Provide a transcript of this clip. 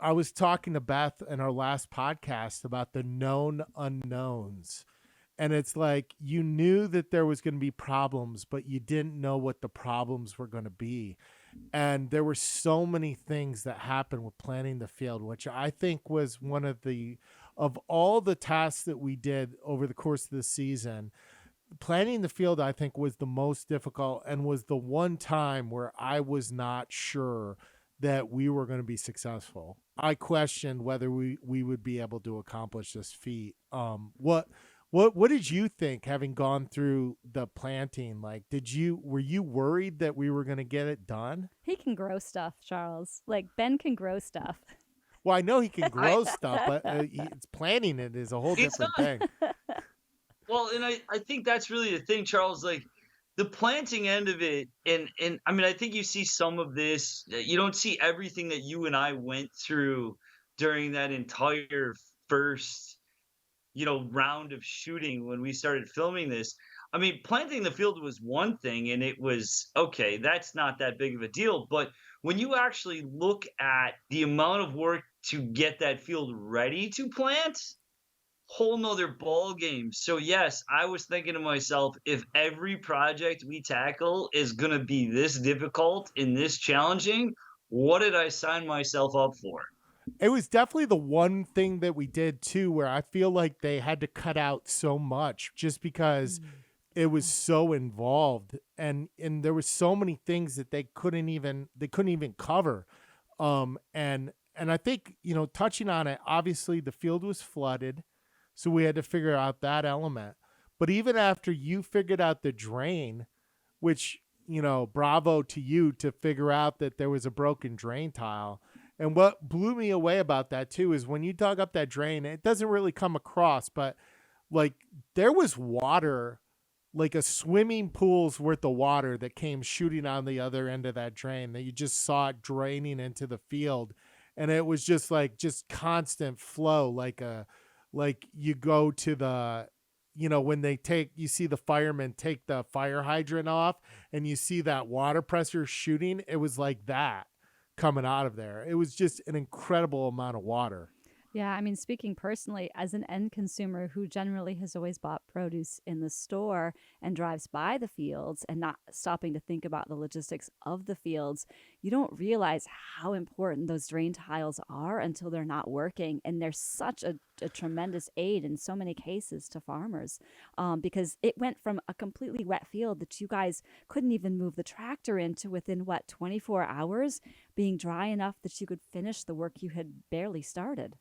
I was talking to Beth in our last podcast about the known unknowns. And it's like you knew that there was going to be problems, but you didn't know what the problems were going to be. And there were so many things that happened with planning the field, which I think was one of all the tasks that we did over the course of the season. Planning the field, I think, was the most difficult and was the one time where I was not sure that we were going to be successful. I questioned whether we would be able to accomplish this feat. What did you think, having gone through the planting? Like, were you worried that we were going to get it done? He can grow stuff, Charles. Like Ben can grow stuff. Well, I know he can I grow stuff, but it's planting it is a whole it's different not thing. well, and I think that's really the thing, Charles. Like the planting end of it, and I mean, I think you see some of this. You don't see everything that you and I went through during that entire first, round of shooting when we started filming this. I mean, planting the field was one thing, and it was okay. That's not that big of a deal. But when you actually look at the amount of work to get that field ready to plant, whole nother ball game. So yes, I was thinking to myself, if every project we tackle is gonna be this difficult and this challenging, what did I sign myself up for? It was definitely the one thing that we did too, where I feel like they had to cut out so much just because it was so involved, and there were so many things that they couldn't even cover. And I think, touching on it, obviously the field was flooded, so we had to figure out that element. But even after you figured out the drain, which, bravo to you to figure out that there was a broken drain tile. And what blew me away about that too is when you dug up that drain, it doesn't really come across, but like there was water, like a swimming pool's worth of water that came shooting on the other end of that drain that you just saw it draining into the field. And it was just constant flow, like you go to the, when you see the firemen take the fire hydrant off and you see that water pressure shooting, it was like that coming out of there. It was just an incredible amount of water. Yeah, I mean, speaking personally, as an end consumer who generally has always bought produce in the store and drives by the fields and not stopping to think about the logistics of the fields, you don't realize how important those drain tiles are until they're not working. And they're such a tremendous aid in so many cases to farmers, because it went from a completely wet field that you guys couldn't even move the tractor into within, 24 hours being dry enough that you could finish the work you had barely started.